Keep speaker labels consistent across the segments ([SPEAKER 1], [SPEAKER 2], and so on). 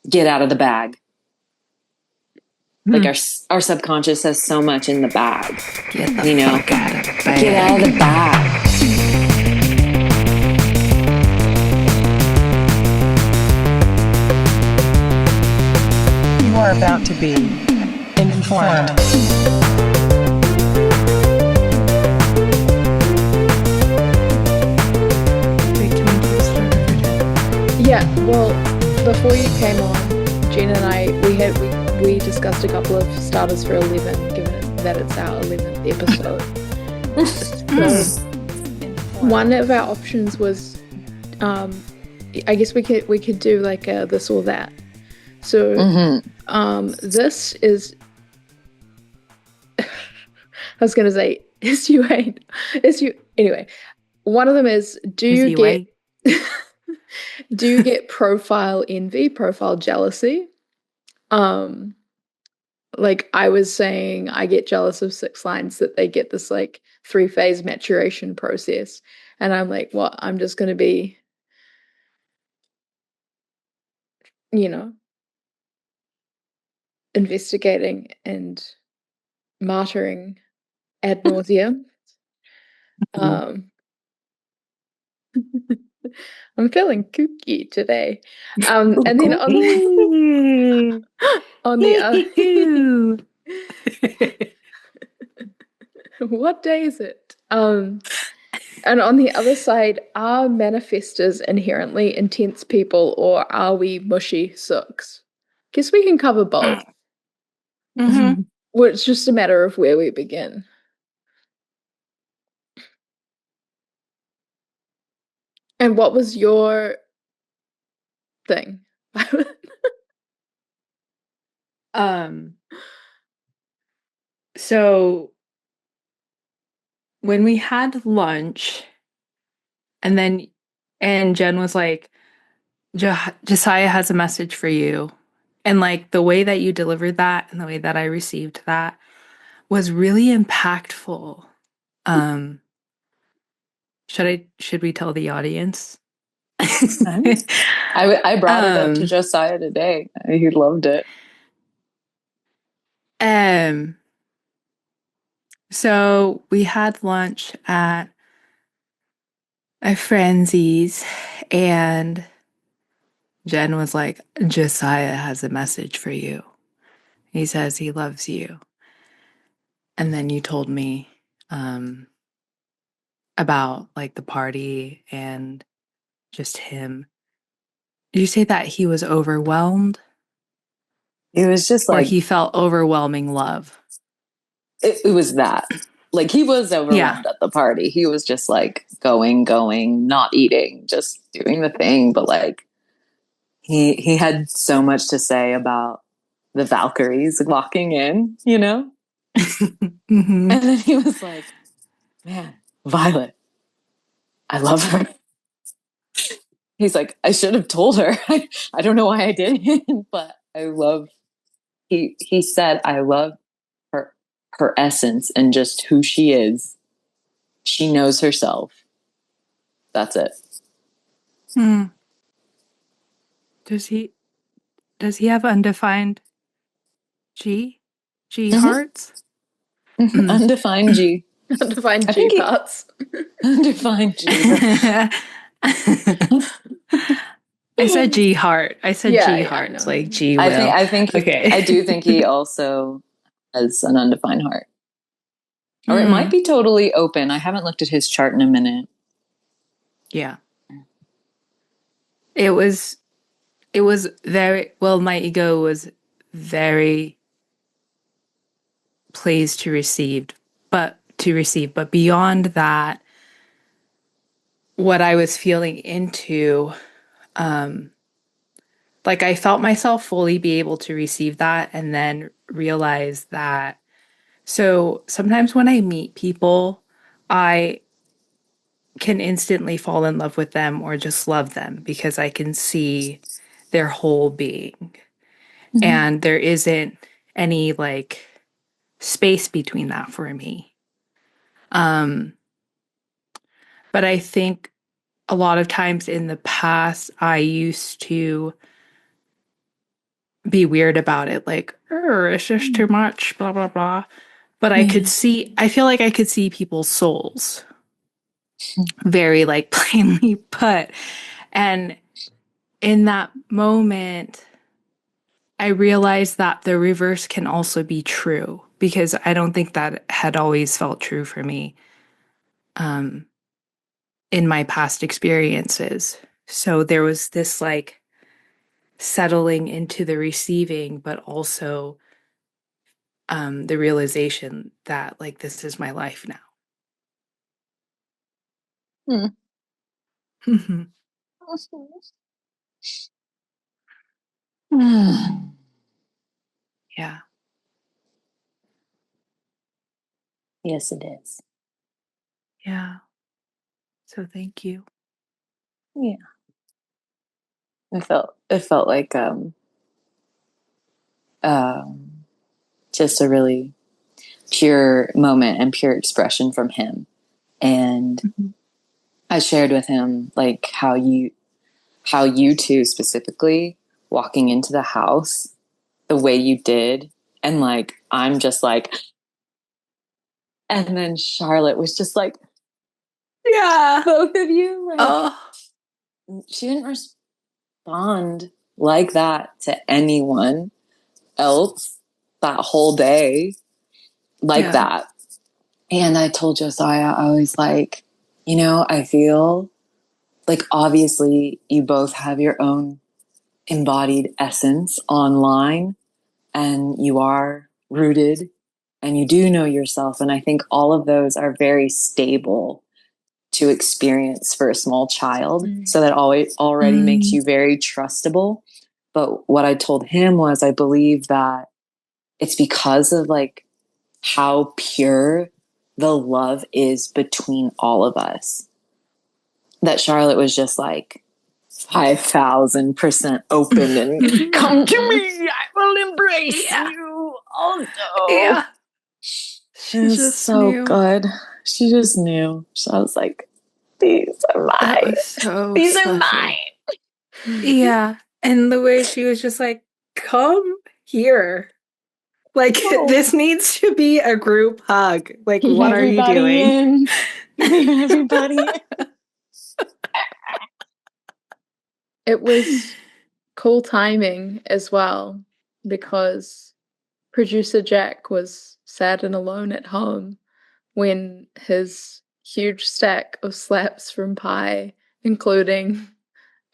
[SPEAKER 1] get out of the bag. Like our subconscious has so much in the bag.
[SPEAKER 2] Get the fuck out of the bag.
[SPEAKER 1] Get out of the bag.
[SPEAKER 3] You are about to be informed.
[SPEAKER 4] Yeah, well, before you came on, Jen and I, we discussed a couple of starters for 11, given that it's our 11th episode. So, one of our options was, I guess we could do like a this or that. So, this is, I was going to say, anyway, one of them is, do you get profile envy, profile jealousy? Like I was saying, I get jealous of six lines that they get this like 3-phase maturation process. And I'm like, what? I'm just going to be, investigating and martyring ad nauseum. I'm feeling kooky today. And then on the other, what day is it? And on the other side, are manifestors inherently intense people, or are we mushy sooks? Guess we can cover both. Well, it's just a matter of where we begin. And what was your thing?
[SPEAKER 2] So when we had lunch, and Jen was like, Josiah has a message for you. And like the way that you delivered that and the way that I received that was really impactful. Should we tell the audience?
[SPEAKER 1] I brought it up to Josiah today. He loved it.
[SPEAKER 2] So we had lunch at a friend's, and Jen was like, Josiah has a message for you. He says he loves you. And then you told me about like the party and just him. Did you say that he was overwhelmed?
[SPEAKER 1] It was just like,
[SPEAKER 2] or he felt overwhelming love.
[SPEAKER 1] It was that. Like he was overwhelmed at the party. He was just like going, not eating, just doing the thing. But like he had so much to say about the Valkyries walking in, And then he was like, man, Violet, I love her. He's like, I should have told her. I don't know why I didn't, but he said, I love her essence and just who she is. She knows herself. That's it.
[SPEAKER 2] Does he have undefined G hearts?
[SPEAKER 1] Undefined G.
[SPEAKER 4] Undefined G parts.
[SPEAKER 1] Undefined G.
[SPEAKER 2] I said G heart. I said G hearts, like G will.
[SPEAKER 1] I think okay. I do think he also has an undefined heart. Or it might be totally open. I haven't looked at his chart in a minute.
[SPEAKER 2] Yeah. It was very, well, my ego was very pleased to receive, but beyond that, what I was feeling into, like I felt myself fully be able to receive that and then realize that. So sometimes when I meet people, I can instantly fall in love with them or just love them because I can see their whole being. And there isn't any like space between that for me. But I think a lot of times in the past, I used to be weird about it, like, it's just too much, blah, blah, blah. But I feel like I could see people's souls very like plainly put. And in that moment, I realized that the reverse can also be true, because I don't think that had always felt true for me in my past experiences. So there was this like settling into the receiving, but also the realization that like this is my life now. Yeah.
[SPEAKER 1] Yes, it is.
[SPEAKER 2] Yeah. So thank you.
[SPEAKER 1] Yeah. It felt like just a really pure moment and pure expression from him. And I shared with him like how you two specifically walking into the house the way you did, and like I'm just like, and then Charlotte was just like,
[SPEAKER 2] yeah,
[SPEAKER 1] both of you, like, she didn't respond like that to anyone else that whole day like that. And I told Josiah, I was like, you know, I feel like obviously you both have your own embodied essence online, and you are rooted and you do know yourself. And I think all of those are very stable to experience for a small child. So that already makes you very trustable. But what I told him was, I believe that it's because of like how pure the love is between all of us, that Charlotte was just like 5,000% open and come to me, I will embrace you also.
[SPEAKER 2] Yeah.
[SPEAKER 1] She just so knew. Good. She just knew. So I was like, these are mine.
[SPEAKER 2] That was so
[SPEAKER 1] these
[SPEAKER 2] special.
[SPEAKER 1] are mine.
[SPEAKER 2] Yeah. And the way she was just like, come here. Like, this needs to be a group hug. Like, what are you doing?
[SPEAKER 1] Everybody in.
[SPEAKER 4] It was cool timing as well, because producer Jack was sad and alone at home when his huge stack of slaps from Pi, including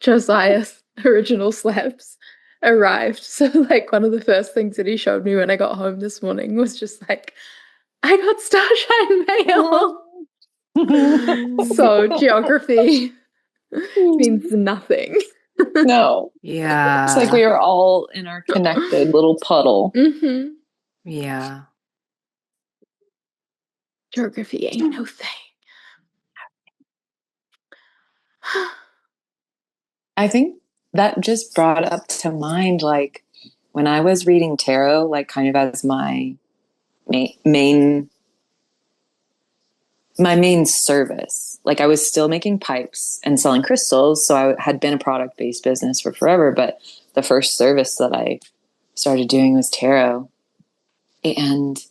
[SPEAKER 4] Josiah's original slaps, arrived. So like one of the first things that he showed me when I got home this morning was just like, I got Starshine mail. So geography means nothing.
[SPEAKER 1] No.
[SPEAKER 2] Yeah.
[SPEAKER 1] It's like we were all in our connected little puddle.
[SPEAKER 4] Mm-hmm.
[SPEAKER 2] Yeah.
[SPEAKER 4] Geography ain't no thing.
[SPEAKER 1] I think that just brought up to mind, like, when I was reading tarot, like, kind of as my main service. Like, I was still making pipes and selling crystals, so I had been a product-based business for forever, but the first service that I started doing was tarot. And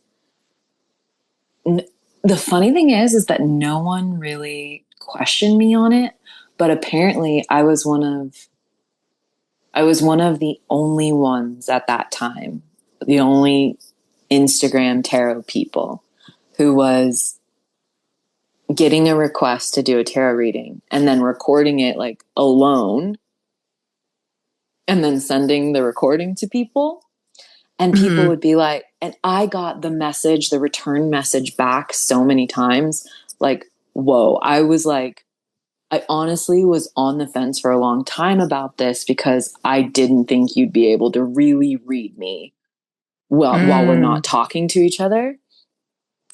[SPEAKER 1] the funny thing is that no one really questioned me on it, but apparently I was one of the only ones at that time, the only Instagram tarot people who was getting a request to do a tarot reading and then recording it like alone and then sending the recording to people. And people would be like, and I got the return message back so many times. Like, whoa, I was like, I honestly was on the fence for a long time about this, because I didn't think you'd be able to really read me while we're not talking to each other.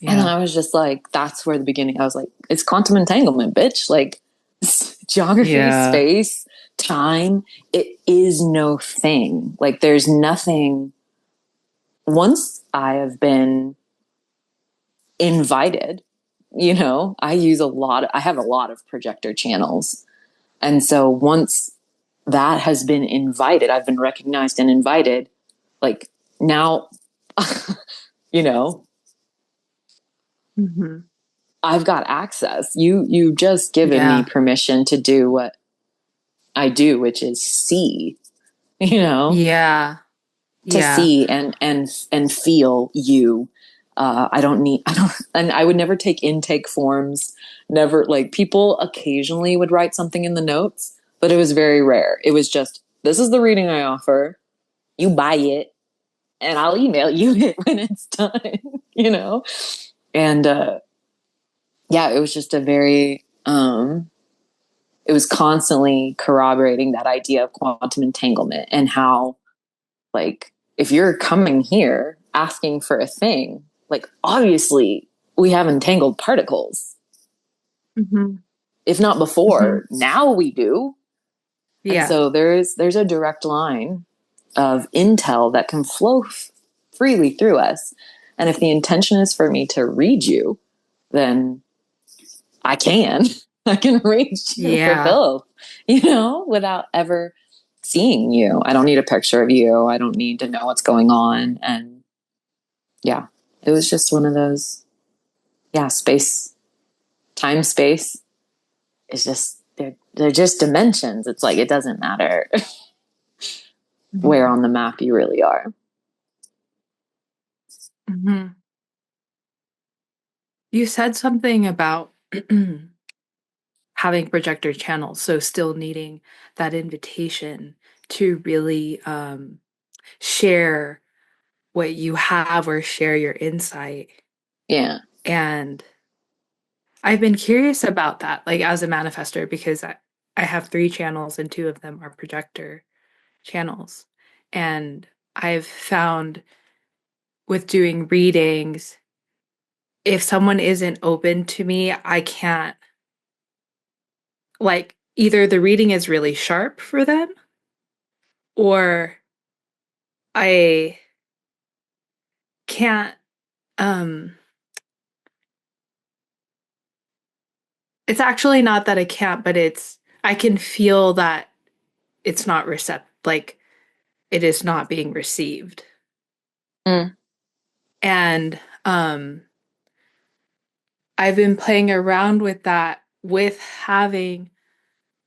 [SPEAKER 1] Yeah. And then I was just like, that's where the beginning, I was like, it's quantum entanglement, bitch. Like, geography, space, time, it is no thing. Like, there's nothing. Once I have been invited, you know, I have a lot of projector channels. And so once that has been invited, I've been recognized and invited, like now, you know,
[SPEAKER 2] Mm-hmm.
[SPEAKER 1] I've got access. You just given me permission to do what I do, which is see, you know, to see and feel you. And I would never take intake forms. Never, like, people occasionally would write something in the notes, but it was very rare. It was just, this is the reading I offer. You buy it and I'll email you it when it's done, you know? And, yeah, it was just a very, it was constantly corroborating that idea of quantum entanglement and how, like, if you're coming here asking for a thing, like, obviously we have entangled particles.
[SPEAKER 2] Mm-hmm.
[SPEAKER 1] If not before, now we do.
[SPEAKER 2] Yeah.
[SPEAKER 1] And so there's a direct line of intel that can flow freely through us. And if the intention is for me to read you, then I can reach you for filth, you know, without ever seeing you. I don't need a picture of you. I don't need to know what's going on. And yeah, it was just one of those, time, space is just, they're just dimensions. It's like, it doesn't matter where on the map you really are.
[SPEAKER 2] Mm-hmm. You said something about having projector channels, so still needing that invitation to really share what you have or share your insight.
[SPEAKER 1] Yeah.
[SPEAKER 2] And I've been curious about that, like, as a manifestor, because I have 3 channels and 2 of them are projector channels. And I've found with doing readings, if someone isn't open to me, I can't, like, either the reading is really sharp for them or I can't, it's actually not that I can't, but I can feel that it's not like it is not being received. And I've been playing around with that, with having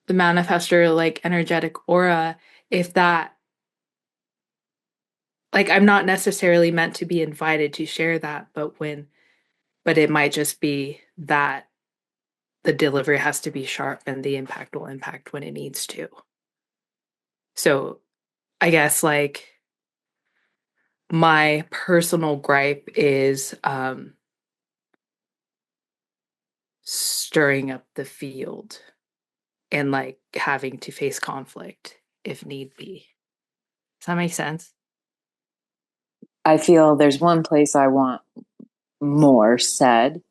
[SPEAKER 2] the manifestor, like, energetic aura, if that, like, I'm not necessarily meant to be invited to share that, but it might just be that the delivery has to be sharp and the impact will impact when it needs to. So I guess, like, my personal gripe is stirring up the field and, like, having to face conflict if need be. Does that make sense?
[SPEAKER 1] I feel there's one place I want more said.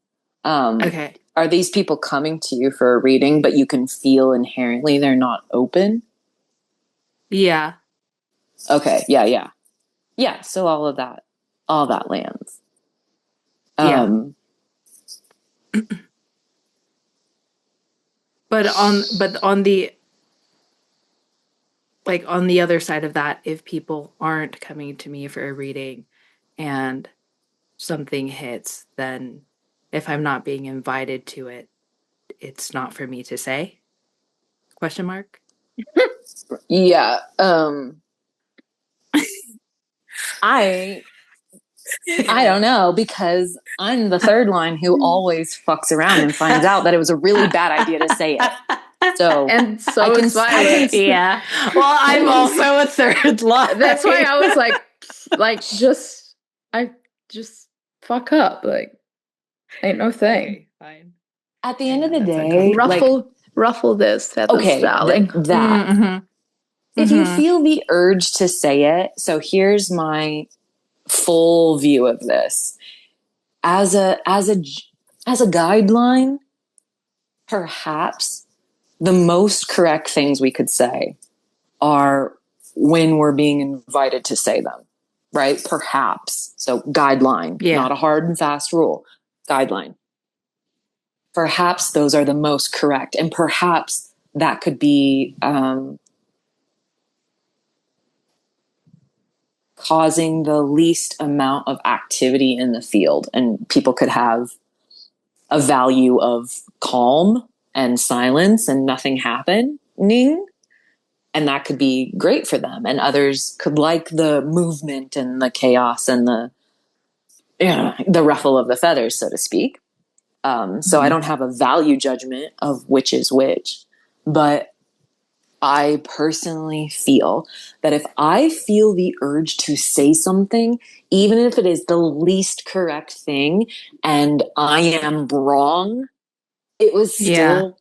[SPEAKER 2] Okay.
[SPEAKER 1] Are these people coming to you for a reading, but you can feel inherently they're not open?
[SPEAKER 2] Yeah.
[SPEAKER 1] Okay. Yeah. Yeah. So all that lands.
[SPEAKER 2] Yeah. But on the, like, on the other side of that, if people aren't coming to me for a reading and something hits, then if I'm not being invited to it, it's not for me to say? Question mark?
[SPEAKER 1] Yeah. I don't know, because I'm the third line who always fucks around and finds out that it was a really bad idea to say it. So
[SPEAKER 4] I can
[SPEAKER 2] Yeah. Well, I'm also a third line.
[SPEAKER 4] That's why I was I just fuck up. Like, ain't no thing.
[SPEAKER 2] Okay, fine.
[SPEAKER 1] At the end of the day,
[SPEAKER 4] Ruffle this feathers,
[SPEAKER 1] okay,
[SPEAKER 4] darling.
[SPEAKER 1] that.
[SPEAKER 2] Mm-hmm.
[SPEAKER 1] If you feel the urge to say it, so here's my full view of this. As a guideline, perhaps the most correct things we could say are when we're being invited to say them, right? Perhaps. So guideline, not a hard and fast rule. Guideline. Perhaps those are the most correct. And perhaps that could be causing the least amount of activity in the field, and people could have a value of calm and silence and nothing happening, and that could be great for them. And others could like the movement and the chaos and the ruffle of the feathers, so to speak. So I don't have a value judgment of which is which, but I personally feel that if I feel the urge to say something, even if it is the least correct thing and I am wrong, it was still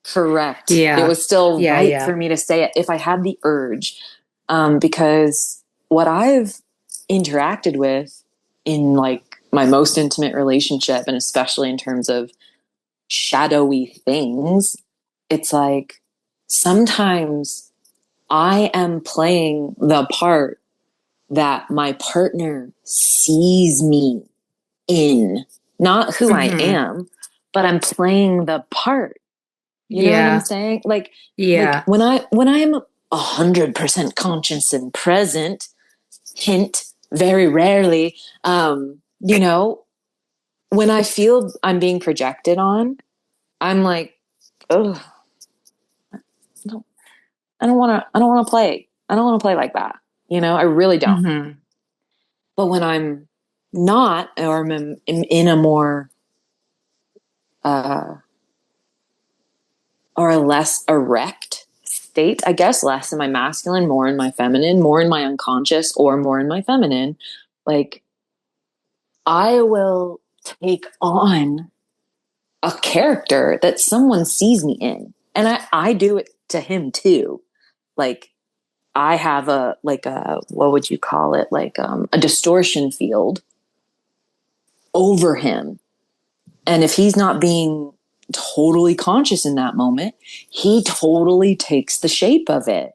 [SPEAKER 1] correct. It was still right for me to say it if I had the urge. Because what I've interacted with in like my most intimate relationship, and especially in terms of shadowy things, it's like sometimes I am playing the part that my partner sees me in, not who I am, but I'm playing the part. You know what I'm saying? Like when I am 100% conscious and present, hint, very rarely, you know, when I feel I'm being projected on, I'm like, oh, I don't want to play. I don't want to play like that. You know, I really don't. But when I'm not, or I'm in a more, or a less erect state, I guess, less in my masculine, more in my feminine, more in my unconscious, or more in my feminine, like I will take on a character that someone sees me in. And I do it to him too. Like I have what would you call it? Like a distortion field over him. And if he's not being totally conscious in that moment, he totally takes the shape of it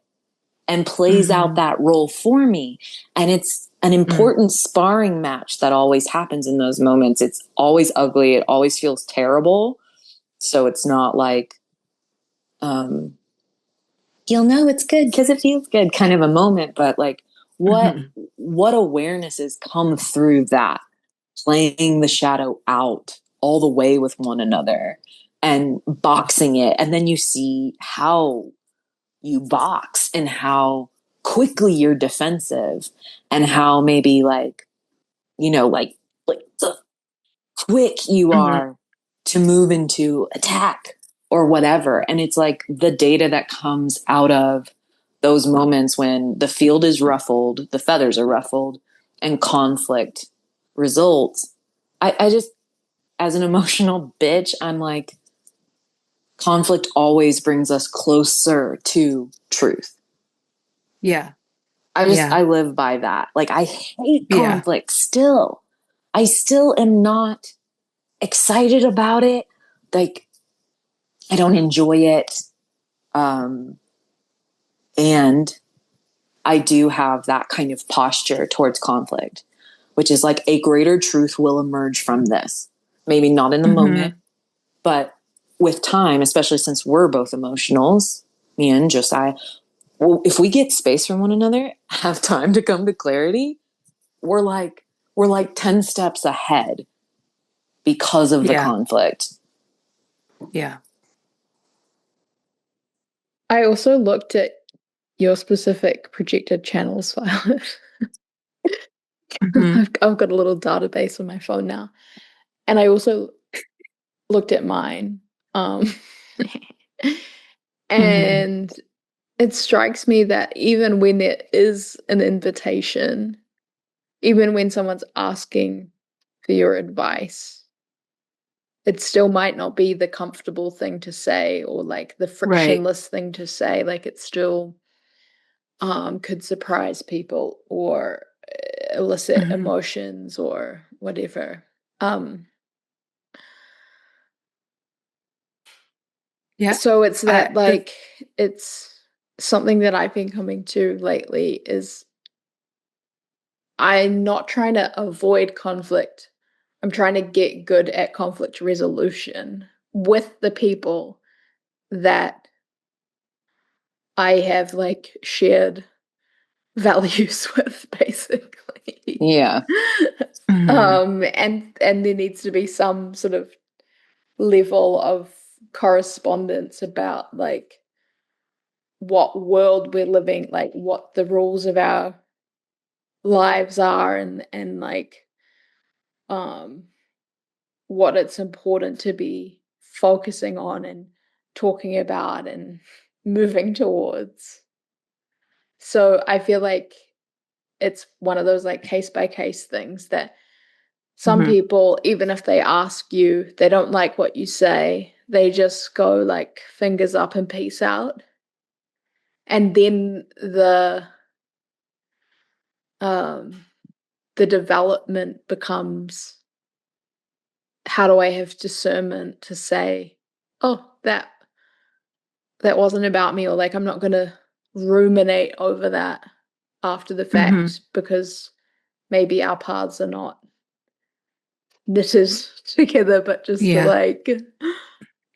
[SPEAKER 1] and plays out that role for me. And it's an important sparring match that always happens in those moments. It's always ugly. It always feels terrible. So it's not like, you'll know it's good because it feels good kind of a moment. But like what awarenesses come through that, playing the shadow out all the way with one another and boxing it. And then you see how you box and how quickly you're defensive and how maybe like, you know, like so quick you are to move into attack or whatever. And it's like the data that comes out of those moments when the field is ruffled, the feathers are ruffled, and conflict results. I just, as an emotional bitch, I'm like, conflict always brings us closer to truth.
[SPEAKER 2] Yeah.
[SPEAKER 1] I live by that. Like I hate conflict still. I still am not excited about it. Like I don't enjoy it. And I do have that kind of posture towards conflict, which is like a greater truth will emerge from this. Maybe not in the moment, but with time, especially since we're both emotionals, me and Josiah, well, if we get space from one another, have time to come to clarity, we're like 10 steps ahead because of the conflict.
[SPEAKER 2] Yeah.
[SPEAKER 4] I also looked at your specific projected channels file. I've got a little database on my phone now. And I also looked at mine. And it strikes me that even when there is an invitation, even when someone's asking for your advice, it still might not be the comfortable thing to say or like the frictionless thing to say. Like it still could surprise people or elicit emotions or whatever. So it's that like it's something that I've been coming to lately is I'm not trying to avoid conflict. I'm trying to get good at conflict resolution with the people that I have like shared values with, basically.
[SPEAKER 1] Yeah.
[SPEAKER 4] And there needs to be some sort of level of correspondence about like what world we're living, like what the rules of our lives are, and like what it's important to be focusing on and talking about and moving towards. So I feel like it's one of those like case by case things that some people, even if they ask you, they don't like what you say, they just go like fingers up and peace out. And then the development becomes, how do I have discernment to say, oh, that wasn't about me, or like I'm not going to ruminate over that after the fact because maybe our paths are not knitted together, but just to like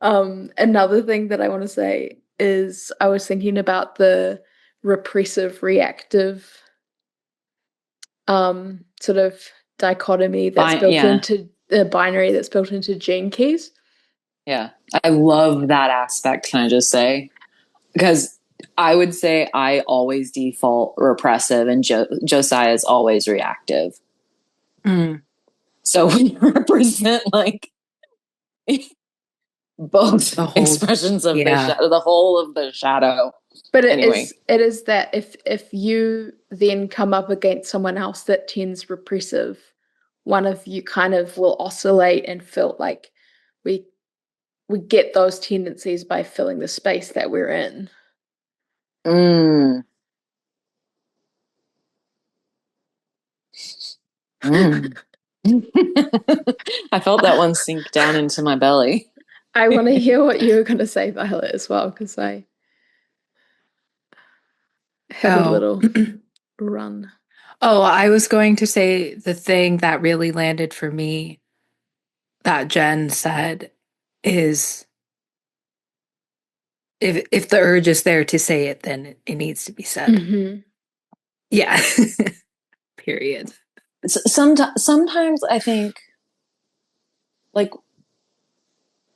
[SPEAKER 4] another thing that I want to say is I was thinking about the repressive reactive sort of dichotomy that's built into the binary that's built into gene keys.
[SPEAKER 1] Yeah. I love that aspect, can I just say? Because I would say I always default repressive and Josiah is always reactive. So we represent like both expressions of the whole of the shadow.
[SPEAKER 4] But it is that if you then come up against someone else that tends repressive, one of you kind of will oscillate and feel like we get those tendencies by filling the space that we're in.
[SPEAKER 1] I felt that one sink down into my belly.
[SPEAKER 4] I want to hear what you were going to say, Violet, as well, because I had a little run.
[SPEAKER 2] Oh, I was going to say the thing that really landed for me that Jen said is if the urge is there to say it, then it needs to be said. Yeah. Period.
[SPEAKER 1] Sometimes I think like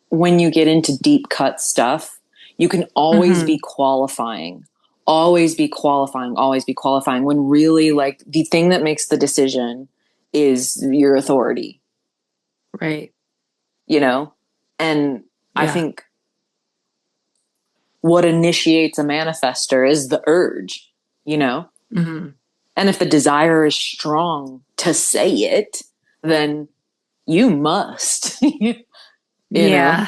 [SPEAKER 1] when you get into deep cut stuff, you can always be qualifying, always be qualifying, when really like the thing that makes the decision is your authority.
[SPEAKER 2] Right.
[SPEAKER 1] You know? And I think what initiates a manifestor is the urge, you know? And if the desire is strong to say it, then you must. you know?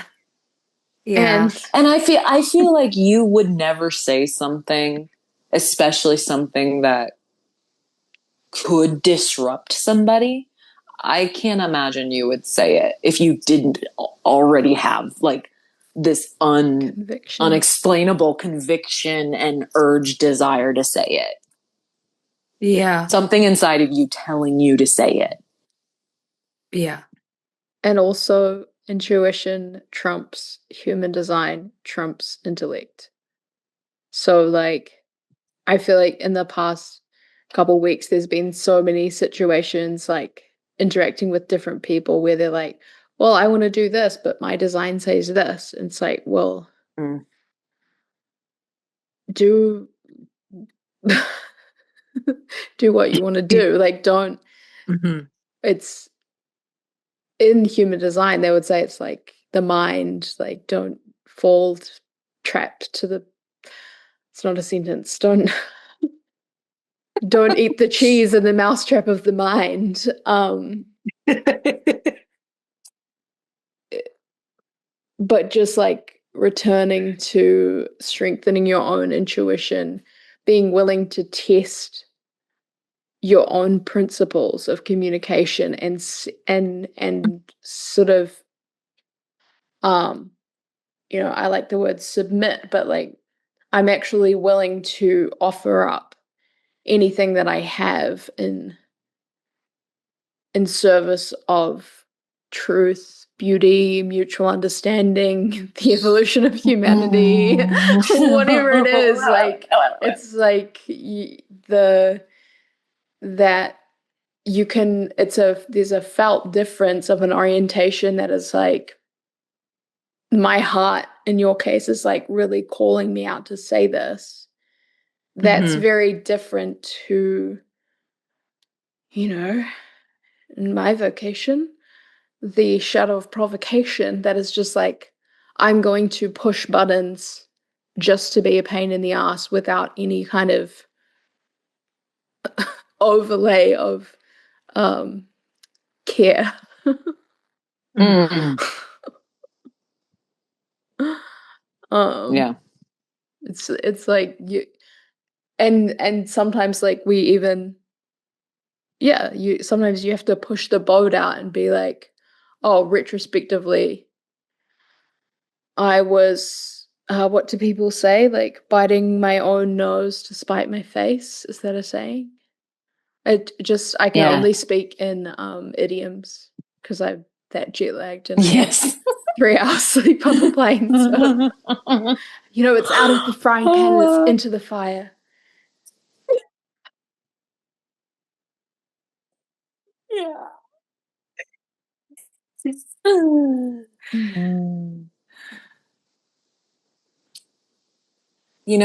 [SPEAKER 2] Yeah.
[SPEAKER 1] And I feel like you would never say something, especially something that could disrupt somebody. I can't imagine you would say it if you didn't already have like this unexplainable conviction and urge desire to say it.
[SPEAKER 2] Yeah.
[SPEAKER 1] Something inside of you telling you to say it.
[SPEAKER 2] Yeah.
[SPEAKER 4] And also intuition trumps human design, trumps intellect. So like I feel like in the past couple weeks there's been so many situations like interacting with different people where they're like, well, I want to do this, but my design says this. And it's like, well, do do what you want to do. Like don't it's in human design, they would say it's like the mind, like don't fall trapped to the, it's not a sentence, don't eat the cheese in the mousetrap of the mind. But just like returning to strengthening your own intuition, being willing to test your own principles of communication and sort of you know, I like the word submit, but like I'm actually willing to offer up anything that I have in service of truth, beauty, mutual understanding, the evolution of humanity, whatever it is. Like it's like the that there's a felt difference of an orientation that is like, my heart in your case is like really calling me out to say this. That's very different to, in my vocation, the shadow of provocation that is just like, I'm going to push buttons just to be a pain in the ass without any kind of overlay of care.
[SPEAKER 1] Yeah.
[SPEAKER 4] It's like you and sometimes like we even sometimes you have to push the boat out and be like, oh, retrospectively, I was what do people say? Like biting my own nose to spite my face. Is that a saying? I can only speak in idioms because I'm that jet lagged and I had 3 hours sleep on the plane. So it's out of the frying pan and it's into the fire.
[SPEAKER 1] Yeah.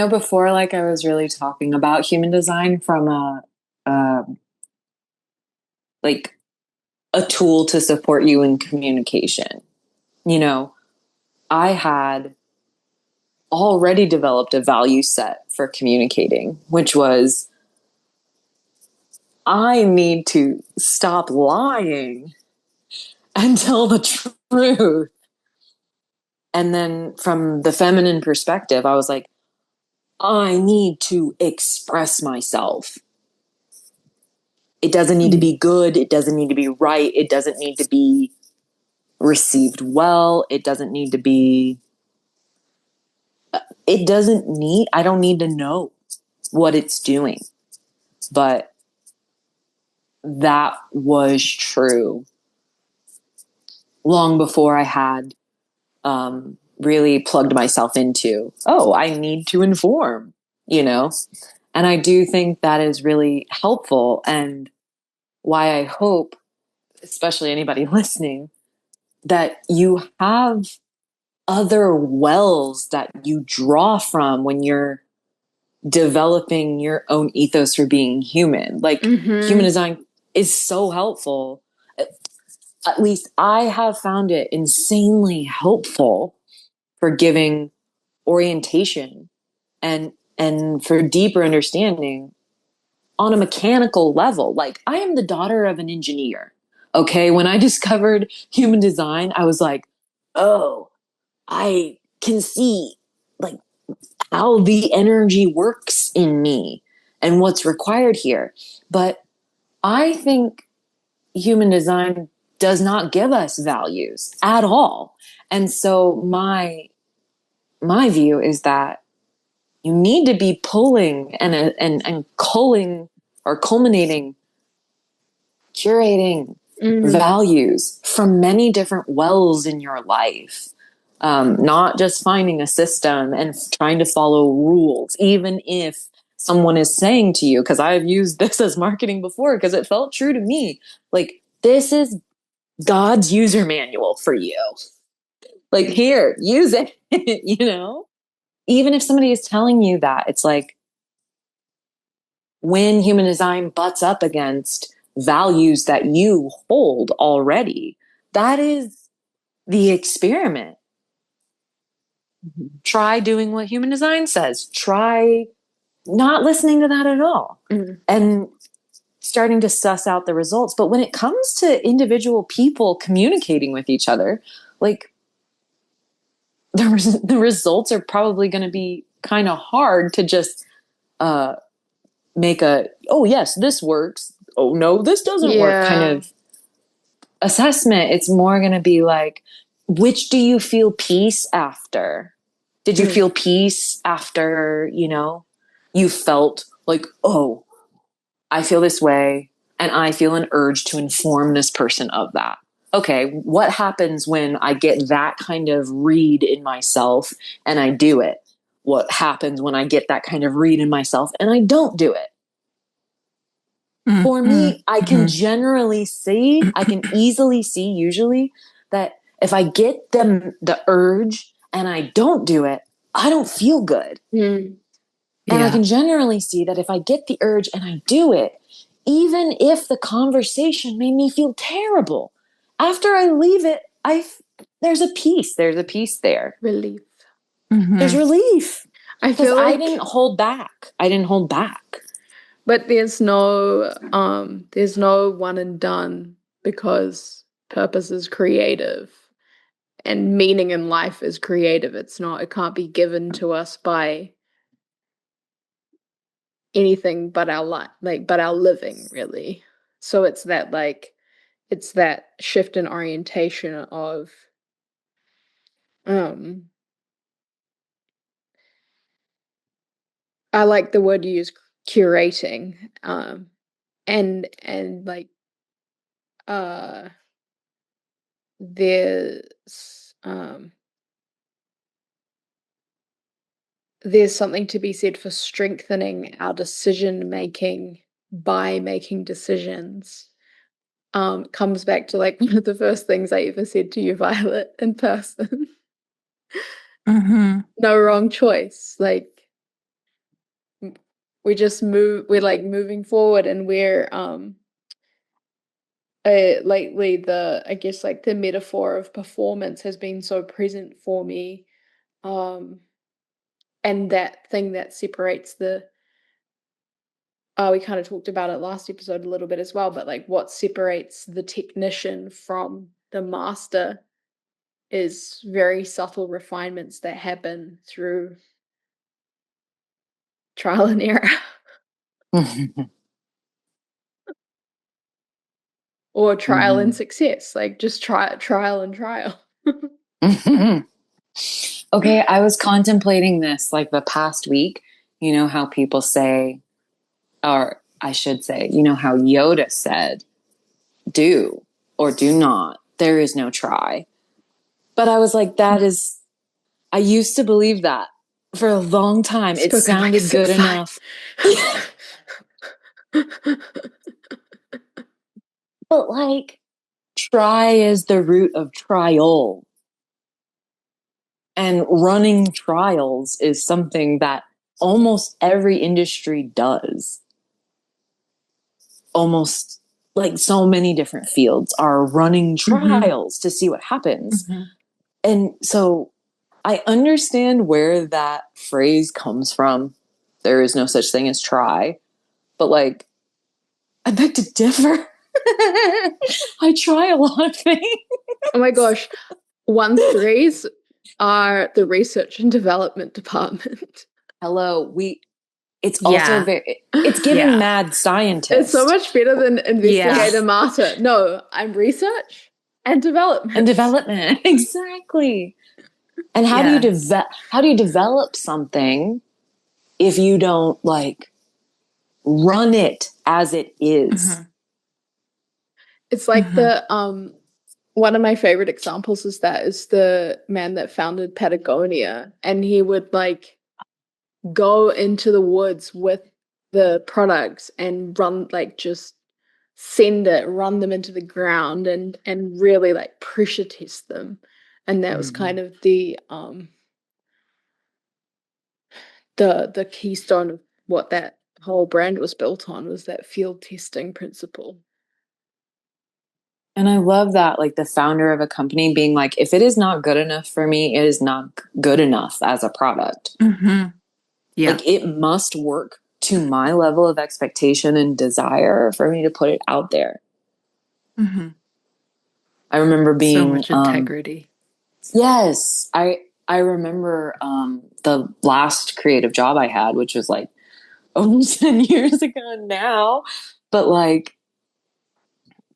[SPEAKER 1] Before, like, I was really talking about human design from like a tool to support you in communication. I had already developed a value set for communicating, which was, I need to stop lying and tell the truth. And then from the feminine perspective, I was like, I need to express myself. It doesn't need to be good. It doesn't need to be right. It doesn't need to be received well. I don't need to know what it's doing. But that was true long before I had really plugged myself into, I need to inform, And I do think that is really helpful, and why I hope, especially anybody listening, that you have other wells that you draw from when you're developing your own ethos for being human. Like, human design is so helpful. At least I have found it insanely helpful for giving orientation and for deeper understanding on a mechanical level. Like, I am the daughter of an engineer. Okay. When I discovered human design, I was like, oh, I can see like how the energy works in me and what's required here. But I think human design does not give us values at all. And so my view is that you need to be pulling and culling or culminating, curating values from many different wells in your life. Not just finding a system and trying to follow rules, even if someone is saying to you, because I've used this as marketing before because it felt true to me. Like, this is God's user manual for you. Like, here, use it, Even if somebody is telling you that, it's like, when human design butts up against values that you hold already, that is the experiment. Try doing what human design says. Try not listening to that at all and starting to suss out the results. But when it comes to individual people communicating with each other, like, the results are probably going to be kind of hard to just make oh, yes, this works. Oh, no, this doesn't work kind of assessment. It's more going to be like, which do you feel peace after? Did you feel peace after, you felt like, oh, I feel this way and I feel an urge to inform this person of that? Okay, what happens when I get that kind of read in myself and I do it? What happens when I get that kind of read in myself and I don't do it? For me, I can generally see, I can easily see usually that if I get the urge and I don't do it, I don't feel good.
[SPEAKER 4] Mm.
[SPEAKER 1] And I can generally see that if I get the urge and I do it, even if the conversation made me feel terrible, after I leave it, there's a peace. There's a peace there.
[SPEAKER 4] Relief.
[SPEAKER 1] There's relief.
[SPEAKER 4] I
[SPEAKER 1] Because
[SPEAKER 4] feel
[SPEAKER 1] I
[SPEAKER 4] like
[SPEAKER 1] didn't hold back. I didn't hold back.
[SPEAKER 4] but there's no one and done, because purpose is creative and meaning in life is creative. It can't be given to us by anything but our life, but our living, really. So it's that shift in orientation of um I like the word you use, curating, and like uh there's um there's something to be said for strengthening our decision making by making decisions. Comes back to like one of the first things I ever said to you, Violet, in person. No wrong choice. Like we just we're like moving forward, and we're lately I guess like the metaphor of performance has been so present for me. And that thing that separates we kind of talked about it last episode a little bit as well, but like what separates the technician from the master is very subtle refinements that happen through trial and error. Or trial and success, like just trial and trial.
[SPEAKER 1] Okay, I was contemplating this like the past week. You know how people say, or I should say, you know how Yoda said, do or do not. There is no try. But I was like, I used to believe that for a long time. It sounded like good enough. But like, try is the root of trial. And running trials is something that almost every industry does. Almost like so many different fields are running trials to see what happens. And so I understand where that phrase comes from. There is no such thing as try. But like, I beg to differ. I try a lot of things.
[SPEAKER 4] Oh my gosh. 1-3s are the research and development department.
[SPEAKER 1] Hello, it's also it's giving mad scientist.
[SPEAKER 4] It's so much better than investigator martyr. No, I'm research and development.
[SPEAKER 1] And development. Exactly. And how do you develop something if you don't like run it as it is?
[SPEAKER 4] It's like the one of my favorite examples is the man that founded Patagonia, and he would like go into the woods with the products and just run them into the ground and really like pressure test them. And that was kind of the keystone of what that whole brand was built on, was that field testing principle.
[SPEAKER 1] And I love that, like the founder of a company being like, if it is not good enough for me, it is not good enough as a product. Like it must work to my level of expectation and desire for me to put it out there. I remember being
[SPEAKER 2] so much integrity.
[SPEAKER 1] Yes. I remember the last creative job I had, which was like over 10 years ago now. But like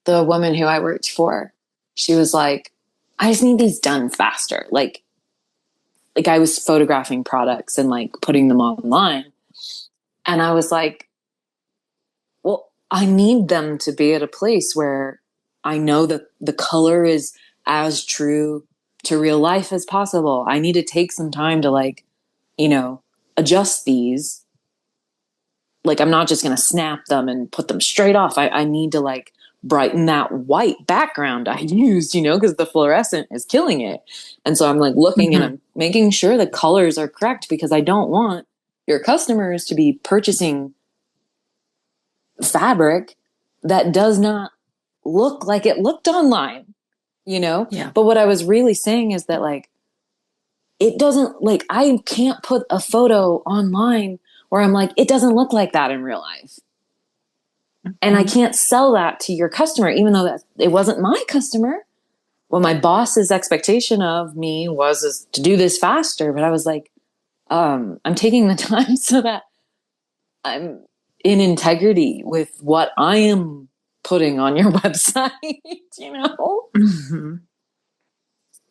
[SPEAKER 1] the woman who I worked for, she was like, I just need these done faster. Like I was photographing products and like putting them online. And I was like, well, I need them to be at a place where I know that the color is as true to real life as possible. I need to take some time to like, adjust these. like, I'm not just going to snap them and put them straight off. I need to like brighten that white background I used, you know, because the fluorescent is killing it. And so I'm like looking and I'm making sure the colors are correct, because I don't want your customers to be purchasing fabric that does not look like it looked online, you know?
[SPEAKER 2] Yeah.
[SPEAKER 1] But what I was really saying is that like, it doesn't, like, I can't put a photo online where I'm like, it doesn't look like that in real life. And I can't sell that to your customer, even though that it wasn't my customer. Well, my boss's expectation of me was is to do this faster. But I was like, I'm taking the time so that I'm in integrity with what I am putting on your website, you know?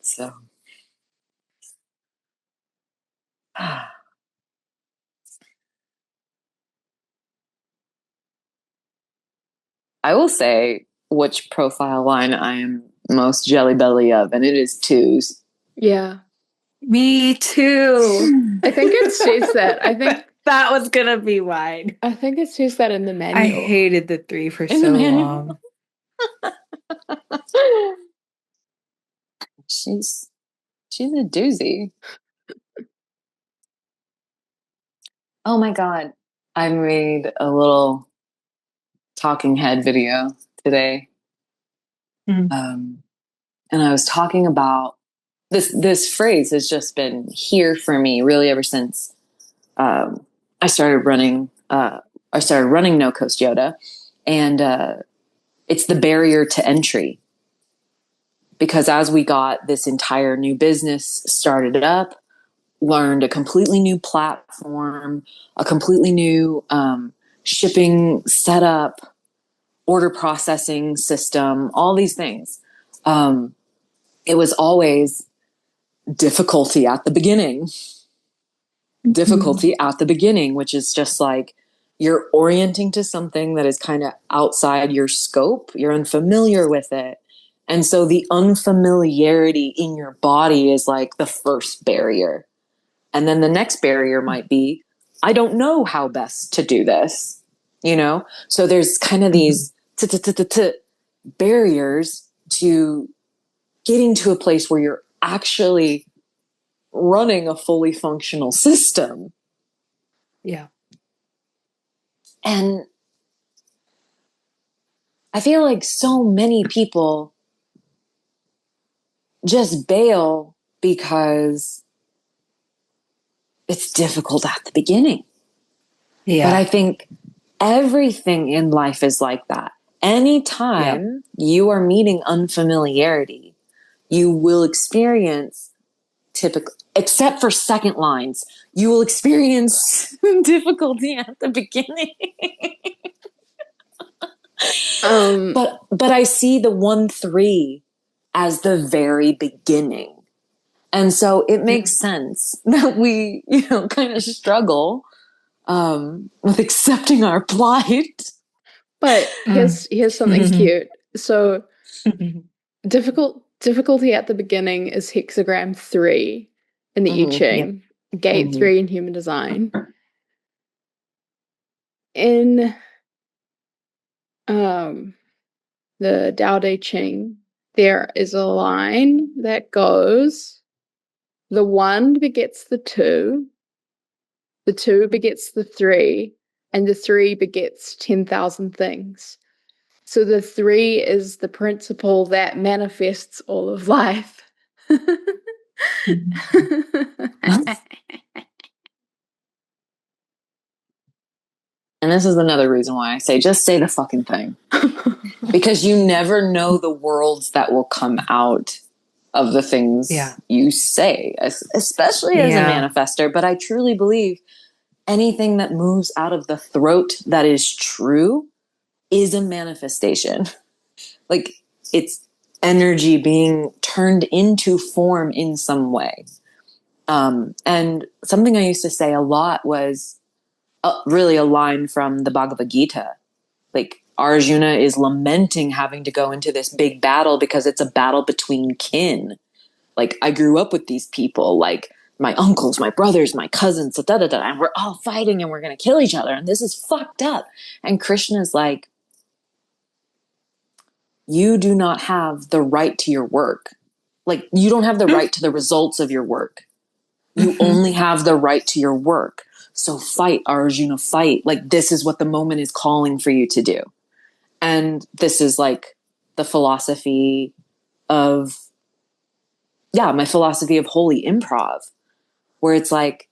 [SPEAKER 1] So. I will say which profile line I am most jelly belly of, and it is twos.
[SPEAKER 4] Yeah.
[SPEAKER 2] Me too.
[SPEAKER 4] I think it says that. I think
[SPEAKER 2] that was gonna be mine.
[SPEAKER 4] I think it says that in the manual.
[SPEAKER 2] I hated the 3 for so long.
[SPEAKER 1] She's a doozy. Oh my God. I made a little talking head video today. And I was talking about this phrase has just been here for me really ever since I started running No Coast Yoda, and it's the barrier to entry. Because as we got this entire new business started up, learned a completely new platform, a completely new shipping setup, order processing system, all these things. It was always difficulty at the beginning. Difficulty at the beginning, which is just like you're orienting to something that is kind of outside your scope. You're unfamiliar with it. And so the unfamiliarity in your body is like the first barrier. And then the next barrier might be, I don't know how best to do this, you know? So there's kind of these barriers to getting to a place where you're actually running a fully functional system.
[SPEAKER 2] Yeah.
[SPEAKER 1] And I feel like so many people just bail because it's difficult at the beginning.
[SPEAKER 2] Yeah.
[SPEAKER 1] But I think everything in life is like that. Anytime you are meeting unfamiliarity, you will experience except for second lines, you will experience difficulty at the beginning. But I see the 1-3 as the very beginning. And so it makes sense that we, you know, kind of struggle with accepting our plight.
[SPEAKER 4] But here's something cute. So difficulty at the beginning is hexagram 3 in the I Ching, gate 3 in human design. In the Tao Te Ching, there is a line that goes, the 1 begets the 2 begets the 3, and the 3 begets 10,000 things. So the 3 is the principle that manifests all of life.
[SPEAKER 1] And this is another reason why I say, just say the fucking thing. Because you never know the worlds that will come out of the things you say, especially as a manifestor. But I truly believe anything that moves out of the throat that is true is a manifestation. Like, it's energy being turned into form in some way. And something I used to say a lot was really a line from the Bhagavad Gita. Like, Arjuna is lamenting having to go into this big battle because it's a battle between kin. Like, I grew up with these people. Like, my uncles, my brothers, my cousins, da da da, and we're all fighting and we're going to kill each other. And this is fucked up. And Krishna's like, you do not have the right to your work. Like, you don't have the right to the results of your work. You only have the right to your work. So fight, Arjuna, fight. Like, this is what the moment is calling for you to do. And this is like the philosophy of, my philosophy of holy improv, where it's like,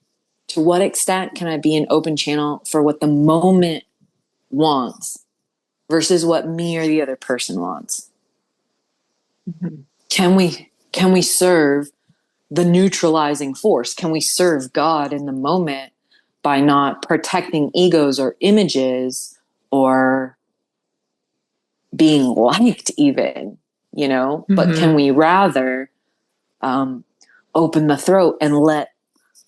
[SPEAKER 1] to what extent can I be an open channel for what the moment wants versus what me or the other person wants?
[SPEAKER 2] Mm-hmm.
[SPEAKER 1] Can we serve the neutralizing force? Can we serve God in the moment by not protecting egos or images or being liked even, but can we rather open the throat and let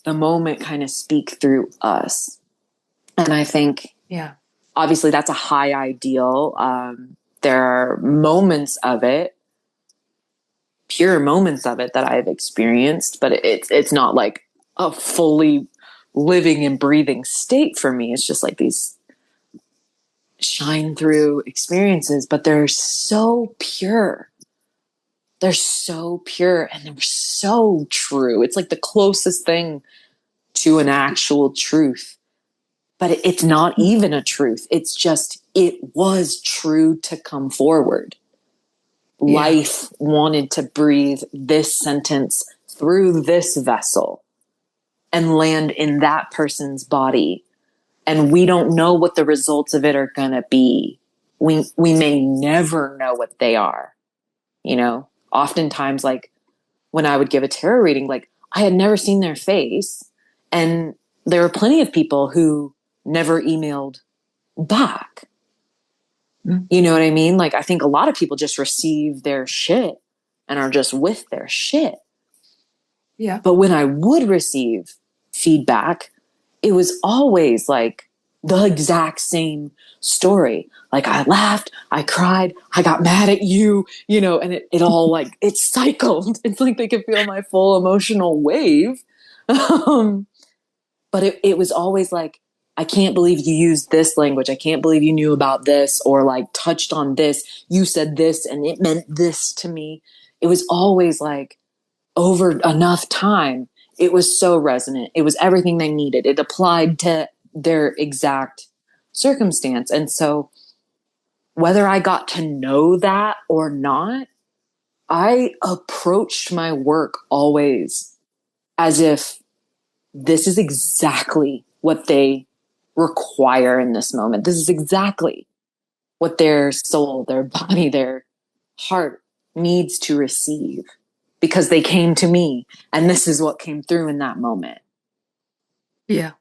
[SPEAKER 1] the moment kind of speak through us? And I think, obviously that's a high ideal. There are moments of it, pure moments of it that I've experienced, but it's not like a fully living and breathing state for me. It's just like these shine through experiences, but they're so pure. They're so pure and they're so true. It's like the closest thing to an actual truth, but it's not even a truth. It's just, it was true to come forward. Life wanted to breathe this sentence through this vessel and land in that person's body. And we don't know what the results of it are going to be. We may never know what they are. Oftentimes, like when I would give a tarot reading, like I had never seen their face. And there were plenty of people who never emailed back. You know what I mean? Like, I think a lot of people just receive their shit and are just with their shit.
[SPEAKER 2] Yeah.
[SPEAKER 1] But when I would receive feedback, it was always like the exact same story. Like, I laughed, I cried, I got mad at you, and it all like, it cycled. It's like they could feel my full emotional wave. But it was always like, I can't believe you used this language. I can't believe you knew about this or like touched on this. You said this and it meant this to me. It was always like, over enough time, it was so resonant. It was everything they needed. It applied to their exact circumstance. And so whether I got to know that or not, I approached my work always as if this is exactly what they require in this moment. This is exactly what their soul, their body, their heart needs to receive because they came to me and this is what came through in that moment.
[SPEAKER 2] Yeah.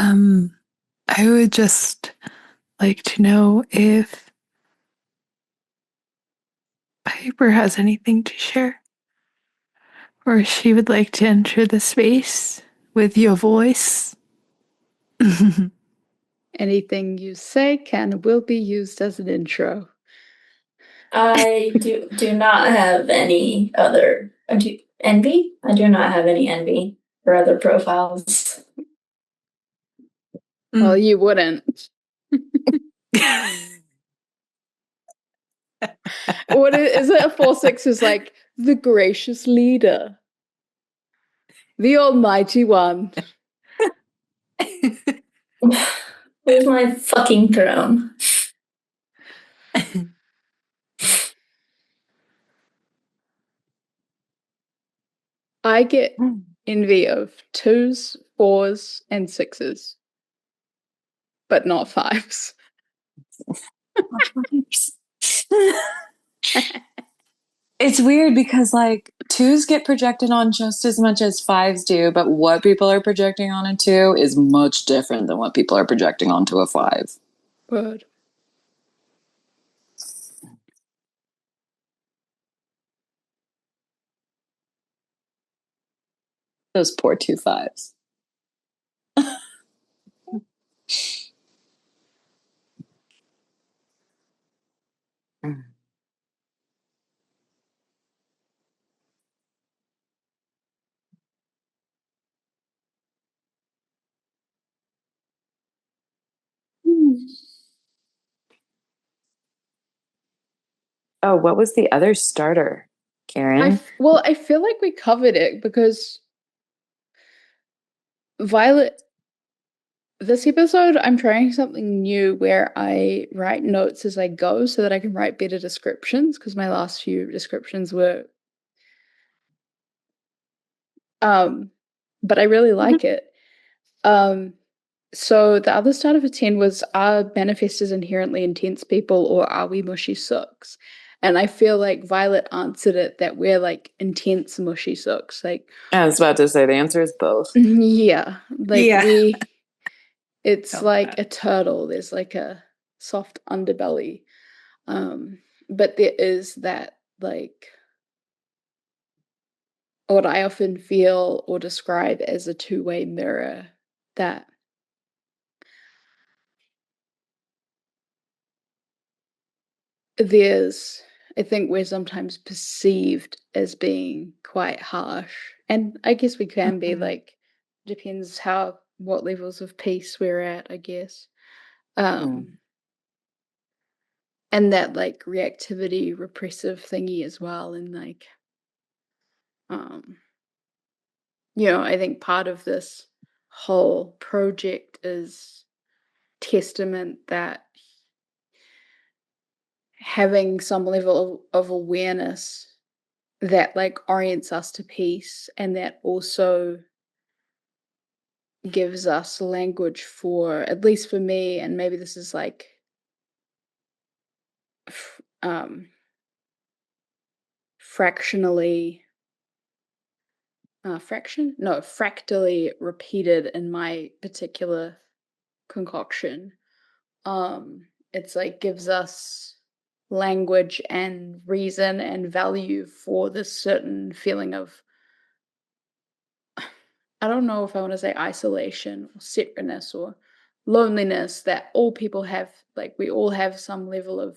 [SPEAKER 2] I would just like to know if Piper has anything to share, or she would like to enter the space with your voice.
[SPEAKER 4] Anything you say can and will be used as an intro.
[SPEAKER 5] I do not have any other envy. I do not have any envy for other profiles.
[SPEAKER 4] Well, you wouldn't. What is it? A 4/6 is like the gracious leader, the almighty one.
[SPEAKER 5] Where's my fucking throne?
[SPEAKER 4] I get envy of 2s, 4s, and 6s, but not 5s.
[SPEAKER 1] It's weird because like 2s get projected on just as much as 5s do, but what people are projecting on a 2 is much different than what people are projecting onto a 5.
[SPEAKER 4] Word.
[SPEAKER 1] Those poor 2 5s. Oh, what was the other starter, Karen?
[SPEAKER 4] I feel like we covered it because Violet, this episode, I'm trying something new where I write notes as I go so that I can write better descriptions because my last few descriptions were but I really like it. So the other starter for 10 was, are manifestors inherently intense people or are we mushy sooks? And I feel like Violet answered it that we're like intense mushy sooks. Like
[SPEAKER 1] I was about to say the answer is both.
[SPEAKER 4] yeah. Like
[SPEAKER 2] Yeah.
[SPEAKER 4] it's
[SPEAKER 2] Felt
[SPEAKER 4] like
[SPEAKER 2] that.
[SPEAKER 4] a turtle. There's like a soft underbelly. But there is that like what I often feel or describe as a two-way mirror that there's I think we're sometimes perceived as being quite harsh. And I guess we can be like depends what levels of peace we're at, I guess. And that like reactivity, repressive thingy as well. And like I think part of this whole project is testament that having some level of awareness that like orients us to peace and that also gives us language for, at least for me, and maybe this is like fractionally fractally repeated in my particular concoction. It's like gives us language and reason and value for this certain feeling of, I don't know if I want to say isolation or separateness or loneliness that all people have. Like we all have some level of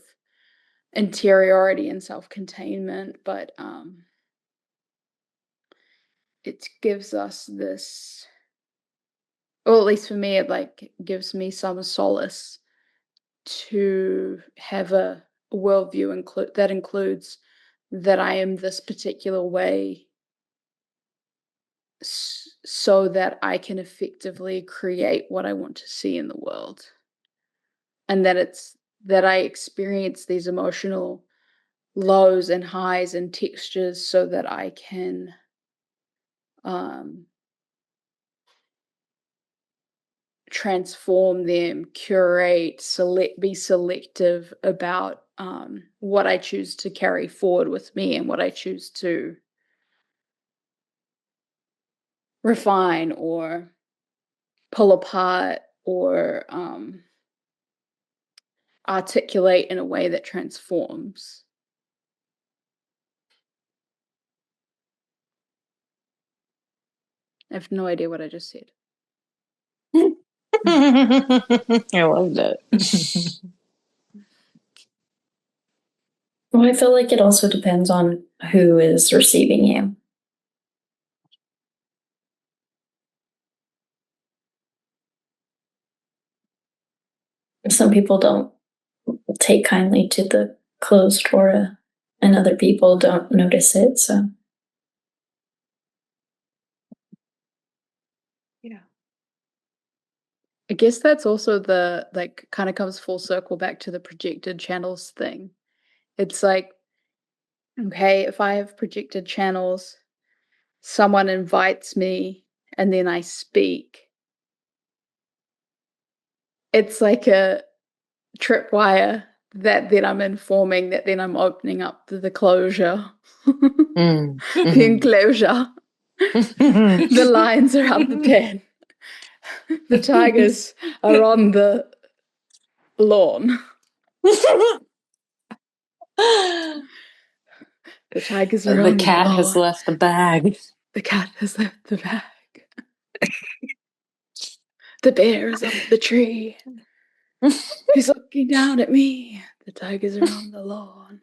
[SPEAKER 4] interiority and self-containment, but it gives us this, or at least for me, it like gives me some solace to have a worldview that includes that I am this particular way so that I can effectively create what I want to see in the world. And that it's that I experience these emotional lows and highs and textures so that I can transform them, curate, be selective about what I choose to carry forward with me and what I choose to refine or pull apart or articulate in a way that transforms. I have no idea what I just said.
[SPEAKER 1] I loved it.
[SPEAKER 5] Well, I feel like it also depends on who is receiving you. Some people don't take kindly to the closed aura, and other people don't notice it. So,
[SPEAKER 4] yeah. I guess that's also the, like, kind of comes full circle back to the projected channels thing. It's like, okay, if I have projected channels, someone invites me and then I speak. It's like a tripwire that then I'm informing, that then I'm opening up the closure, the enclosure, the lines around the pen. The tigers are on the lawn. The tigers are on the lawn.
[SPEAKER 1] The cat has left the bag.
[SPEAKER 4] The cat has left the bag. The bear is up the tree. He's looking down at me. The tigers are on the lawn.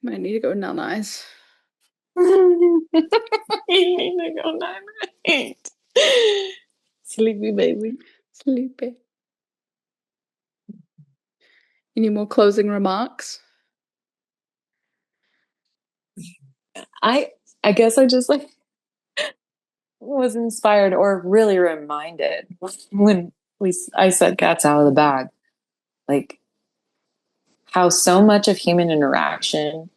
[SPEAKER 4] Might need to go night.
[SPEAKER 1] You need to go night. Sleepy baby.
[SPEAKER 4] Sleepy. Any more closing remarks?
[SPEAKER 1] I guess I just like was inspired or really reminded when I said cats out of the bag, like how so much of human interaction,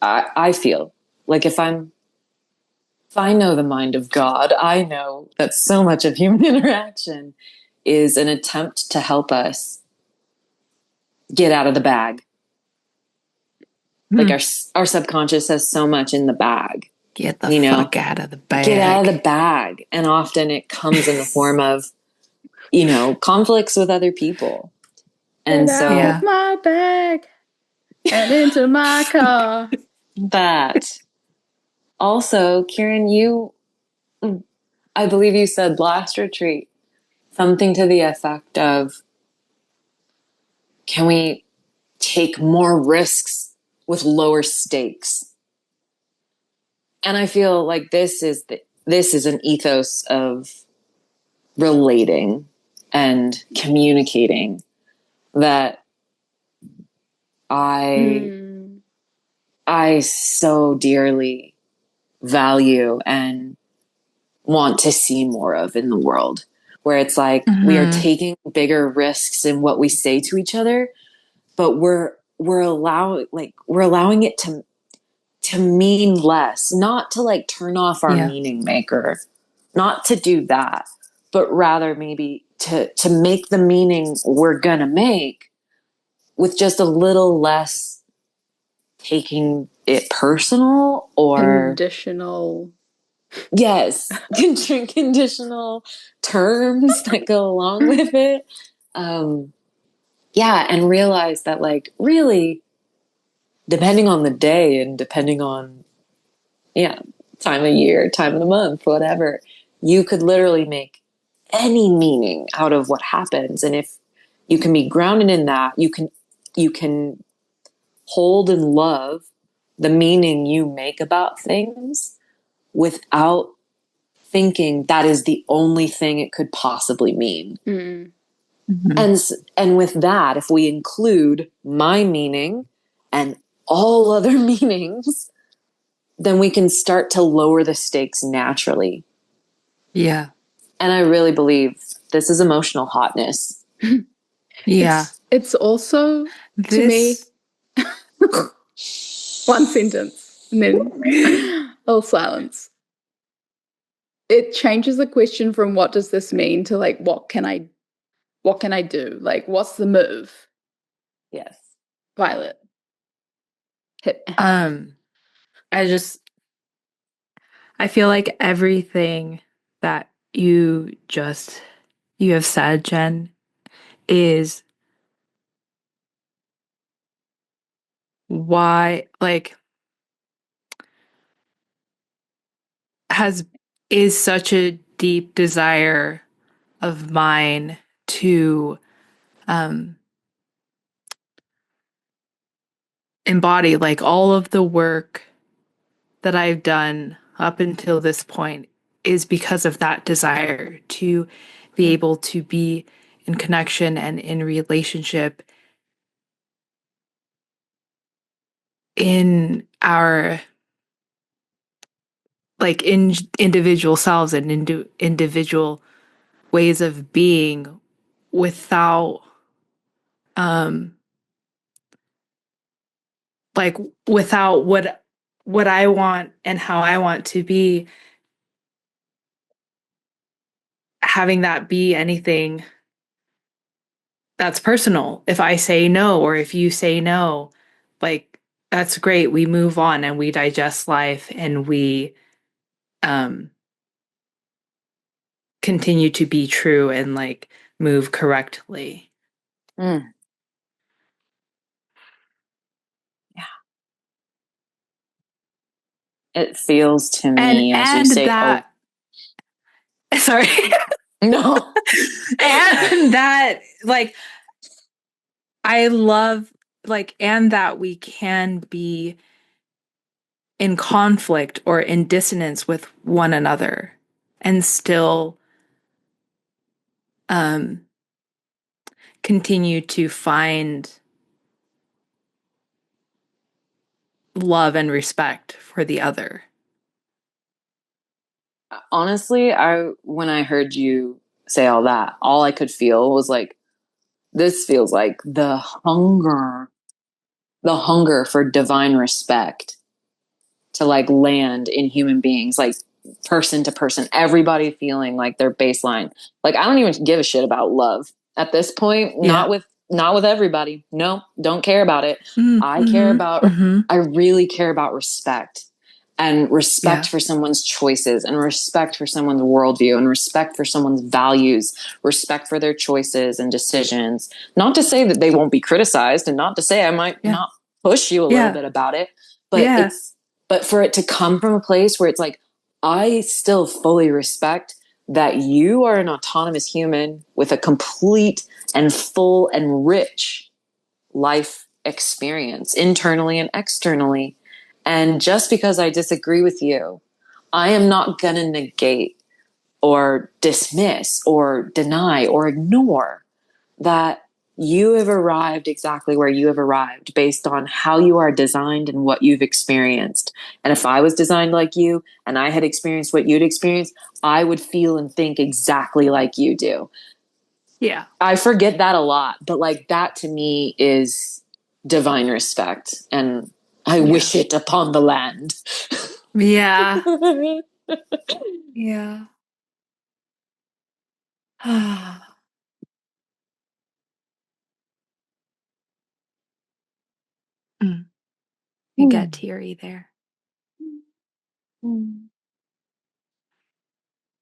[SPEAKER 1] I feel like if I know the mind of God, I know that so much of human interaction is an attempt to help us get out of the bag. Like our subconscious has so much in the bag.
[SPEAKER 2] Get the fuck out of the bag.
[SPEAKER 1] Get out of the bag. And often it comes in the form of, conflicts with other people. And
[SPEAKER 4] Get out of my bag and into my car.
[SPEAKER 1] That. Also, Kieran, I believe you said last retreat, something to the effect of, can we take more risks with lower stakes? And I feel like this is an ethos of relating and communicating that I so dearly value and want to see more of in the world, where it's like we are taking bigger risks in what we say to each other, but we're allowing it to mean less, not to like turn off our meaning maker, not to do that, but rather maybe to make the meaning we're gonna make with just a little less taking it personal or
[SPEAKER 4] conditional.
[SPEAKER 1] Yes, conditional terms that go along with it. And realize that, like, really, depending on the day and depending on, time of year, time of the month, whatever, you could literally make any meaning out of what happens. And if you can be grounded in that, you can hold and love the meaning you make about things without thinking that is the only thing it could possibly mean. And with that, if we include my meaning and all other meanings, then we can start to lower the stakes naturally.
[SPEAKER 2] Yeah.
[SPEAKER 1] And I really believe this is emotional hotness.
[SPEAKER 2] Yeah.
[SPEAKER 4] It's also, to me, one sentence and then all silence. It changes the question from what does this mean to like what can I do? Like what's the move?
[SPEAKER 1] Yes.
[SPEAKER 4] Violet. Hit me.
[SPEAKER 2] I just I feel like everything that you have said, Jen, is why, like, has is such a deep desire of mine to um embody like all of the work that I've done up until this point is because of that desire to be able to be in connection and in relationship in our like in individual selves and individual ways of being without um like without what I want and how I want to be having that be anything that's personal. If I say no or if you say no, like that's great. We move on and we digest life and we um continue to be true and like move correctly.
[SPEAKER 1] Mm. Yeah. It feels to me as you
[SPEAKER 2] And
[SPEAKER 1] say, oh,
[SPEAKER 2] that sorry.
[SPEAKER 1] no.
[SPEAKER 2] And that like I love like and that we can be in conflict or in dissonance with one another and still um continue to find love and respect for the other.
[SPEAKER 1] Honestly, when I heard you say all that, all I could feel was like, this feels like the hunger for divine respect to like land in human beings, like person to person, everybody feeling like their baseline. Like I don't even give a shit about love at this point.
[SPEAKER 2] Yeah.
[SPEAKER 1] Not with everybody. No, don't care about it.
[SPEAKER 2] Mm-hmm.
[SPEAKER 1] I really care about respect and respect
[SPEAKER 2] Yeah.
[SPEAKER 1] for someone's choices and respect for someone's worldview and respect for someone's values, respect for their choices and decisions. Not to say that they won't be criticized and not to say I might
[SPEAKER 2] Yeah.
[SPEAKER 1] not push you a little bit about it, but
[SPEAKER 2] Yeah.
[SPEAKER 1] but for it to come from a place where it's like, I still fully respect that you are an autonomous human with a complete and full and rich life experience internally and externally. And just because I disagree with you, I am not going to negate or dismiss or deny or ignore that you have arrived exactly where you have arrived based on how you are designed and what you've experienced. And if I was designed like you and I had experienced what you'd experienced, I would feel and think exactly like you do.
[SPEAKER 2] Yeah.
[SPEAKER 1] I forget that a lot, but like that to me is divine respect. And I wish it upon the land.
[SPEAKER 2] Yeah. Yeah. You got teary there.